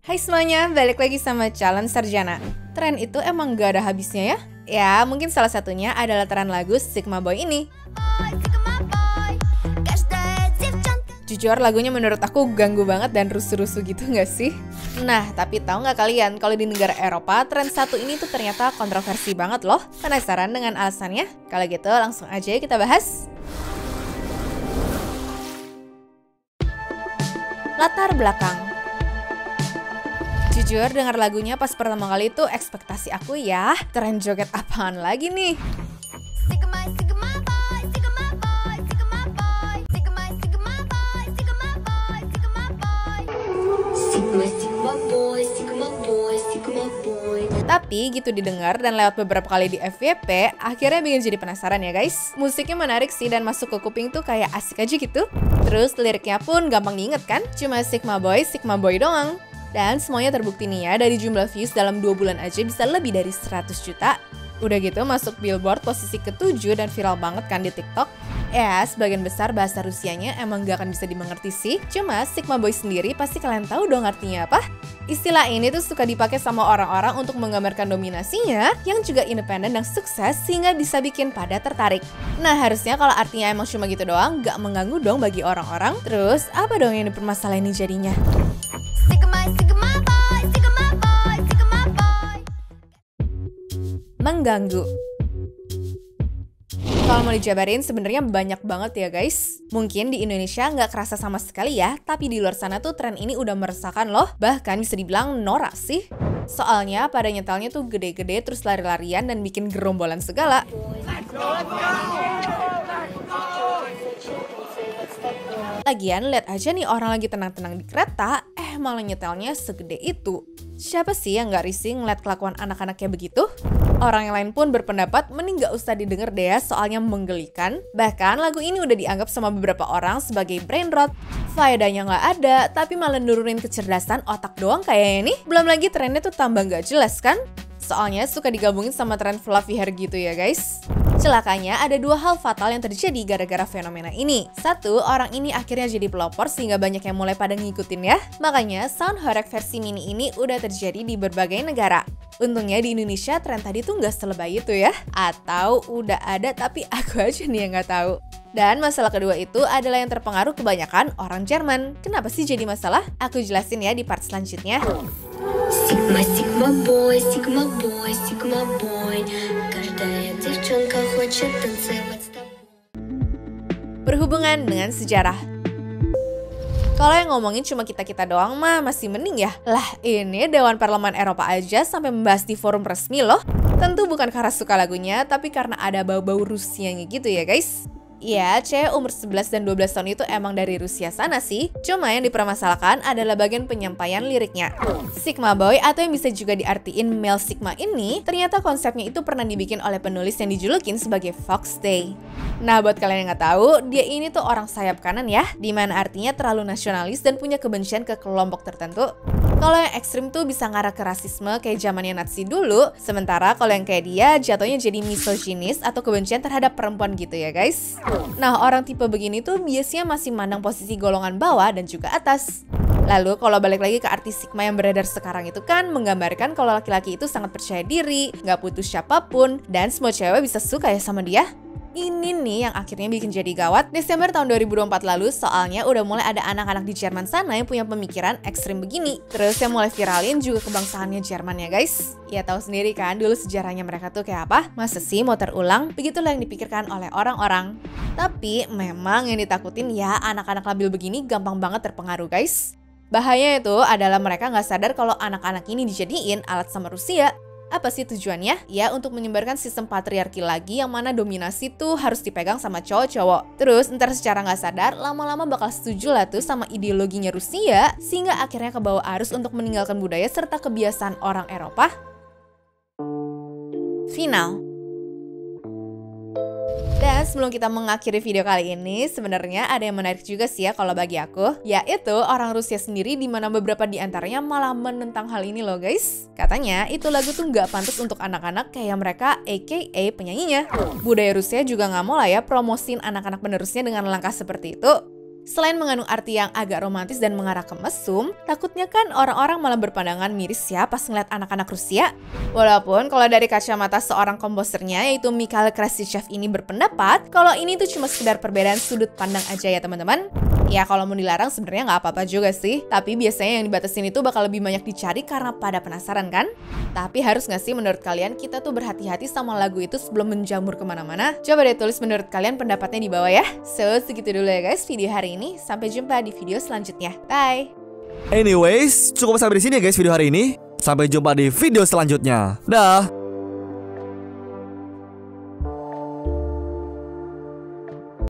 Hai semuanya, balik lagi sama Calon Sarjana. Tren itu emang gak ada habisnya ya? Ya, mungkin salah satunya adalah tren lagu Sigma Boy ini. Jujur lagunya menurut aku ganggu banget dan rusuh-rusuh gitu gak sih? Nah, tapi tahu nggak kalian kalau di negara Eropa tren satu ini tuh ternyata kontroversi banget loh. Penasaran dengan alasannya? Kalau gitu langsung aja kita bahas. Latar belakang. Jujur, dengar lagunya pas pertama kali itu ekspektasi aku ya, tren joget apaan lagi nih? Tapi gitu didengar dan lewat beberapa kali di FYP, akhirnya bikin jadi penasaran ya guys. Musiknya menarik sih dan masuk ke kuping tuh kayak asik aja gitu. Terus liriknya pun gampang diinget kan? Cuma Sigma Boy doang. Dan semuanya terbukti nih ya, dari jumlah views dalam 2 bulan aja bisa lebih dari 100 juta. Udah gitu masuk Billboard posisi ke-7 dan viral banget kan di TikTok. Ya, sebagian besar bahasa Rusianya emang gak akan bisa dimengerti sih. Cuma Sigma Boy sendiri pasti kalian tahu dong artinya apa? Istilah ini tuh suka dipakai sama orang-orang untuk menggambarkan dominasinya yang juga independen dan sukses sehingga bisa bikin pada tertarik. Nah, harusnya kalau artinya emang cuma gitu doang, gak mengganggu dong bagi orang-orang. Terus, apa dong yang dipermasalahin ini jadinya? Mengganggu. Kalau mau dijabarin sebenarnya banyak banget ya guys. Mungkin di Indonesia nggak kerasa sama sekali ya, tapi di luar sana tuh tren ini udah meresahkan loh. Bahkan bisa dibilang norak sih. Soalnya pada nyetelnya tuh gede-gede terus lari-larian dan bikin gerombolan segala. Lagian lihat aja nih orang lagi tenang-tenang di kereta, malah nyetelnya segede itu. Siapa sih yang nggak risih ngeliat kelakuan anak-anak kayak begitu? Orang yang lain pun berpendapat mending nggak usah didengar deh ya, soalnya menggelikan. Bahkan lagu ini udah dianggap sama beberapa orang sebagai brain rot. Faedahnya nggak ada, tapi malah nurunin kecerdasan otak doang kayaknya nih. Belum lagi trennya tuh tambah nggak jelas kan? Soalnya suka digabungin sama tren fluffy hair gitu ya guys. Celakanya ada 2 hal fatal yang terjadi gara-gara fenomena ini. 1, orang ini akhirnya jadi pelopor sehingga banyak yang mulai pada ngikutin ya. Makanya sound horeg versi mini ini udah terjadi di berbagai negara. Untungnya di Indonesia tren tadi tuh nggak selebay itu ya. Atau udah ada tapi aku aja nih yang nggak tahu. Dan masalah kedua itu adalah yang terpengaruh kebanyakan orang Jerman. Kenapa sih jadi masalah? Aku jelasin ya di part selanjutnya. Sigma Boy. Berhubungan dengan sejarah. Kalau yang ngomongin cuma kita-kita doang mah masih mending ya. Lah ini Dewan Parlemen Eropa aja sampai membahas di forum resmi loh. Tentu bukan karena suka lagunya, tapi karena ada bau-bau Rusianya gitu ya guys. Ya, cewek umur 11 dan 12 tahun itu emang dari Rusia sana sih. Cuma yang dipermasalahkan adalah bagian penyampaian liriknya. Sigma Boy atau yang bisa juga diartiin male Sigma ini, ternyata konsepnya itu pernah dibikin oleh penulis yang dijulukin sebagai Fox Day. Nah, buat kalian yang nggak tahu, dia ini tuh orang sayap kanan ya, dimana artinya terlalu nasionalis dan punya kebencian ke kelompok tertentu. Kalau yang ekstrim tuh bisa ngarah ke rasisme kayak zamannya Nazi dulu, sementara kalau yang kayak dia jatuhnya jadi misoginis atau kebencian terhadap perempuan gitu ya guys. Nah, orang tipe begini tuh biasanya masih mandang posisi golongan bawah dan juga atas. Lalu kalau balik lagi ke artis Sigma yang beredar sekarang itu kan menggambarkan kalau laki-laki itu sangat percaya diri, nggak putus siapapun, dan semua cewek bisa suka ya sama dia. Ini nih yang akhirnya bikin jadi gawat Desember tahun 2024 lalu, soalnya udah mulai ada anak-anak di Jerman sana yang punya pemikiran ekstrim begini. Terus yang mulai viralin juga kebangsaannya Jerman ya guys. Ya tahu sendiri kan dulu sejarahnya mereka tuh kayak apa? Masa sih mau terulang? Begitulah yang dipikirkan oleh orang-orang. Tapi memang yang ditakutin ya anak-anak labil begini gampang banget terpengaruh guys. Bahaya itu adalah mereka nggak sadar kalau anak-anak ini dijadiin alat sama Rusia. Apa sih tujuannya? Ya untuk menyebarkan sistem patriarki lagi yang mana dominasi tuh harus dipegang sama cowok-cowok. Terus ntar secara nggak sadar lama-lama bakal setuju lah tuh sama ideologinya Rusia sehingga akhirnya kebawa arus untuk meninggalkan budaya serta kebiasaan orang Eropa. Final. Dan sebelum kita mengakhiri video kali ini, sebenarnya ada yang menarik juga sih ya kalau bagi aku, yaitu orang Rusia sendiri di mana beberapa di antaranya malah menentang hal ini loh guys. Katanya itu lagu tuh nggak pantas untuk anak-anak kayak mereka, aka penyanyinya. Budaya Rusia juga nggak mau lah ya promosin anak-anak penerusnya dengan langkah seperti itu. Selain mengandung arti yang agak romantis dan mengarah ke mesum, takutnya kan orang-orang malah berpandangan miris ya pas ngeliat anak-anak Rusia. Walaupun kalau dari kacamata seorang komposernya yaitu Mikhail Khrushchev ini berpendapat kalau ini tuh cuma sekedar perbedaan sudut pandang aja ya teman-teman. Ya kalau mau dilarang sebenarnya nggak apa-apa juga sih, tapi biasanya yang dibatasin itu bakal lebih banyak dicari karena pada penasaran kan? Tapi harus nggak sih menurut kalian kita tuh berhati-hati sama lagu itu sebelum menjamur kemana-mana? Coba deh tulis menurut kalian pendapatnya di bawah ya. So segitu dulu ya guys video hari ini, sampai jumpa di video selanjutnya. Bye! Anyways, cukup sampai di sini ya guys video hari ini. Sampai jumpa di video selanjutnya. Dah!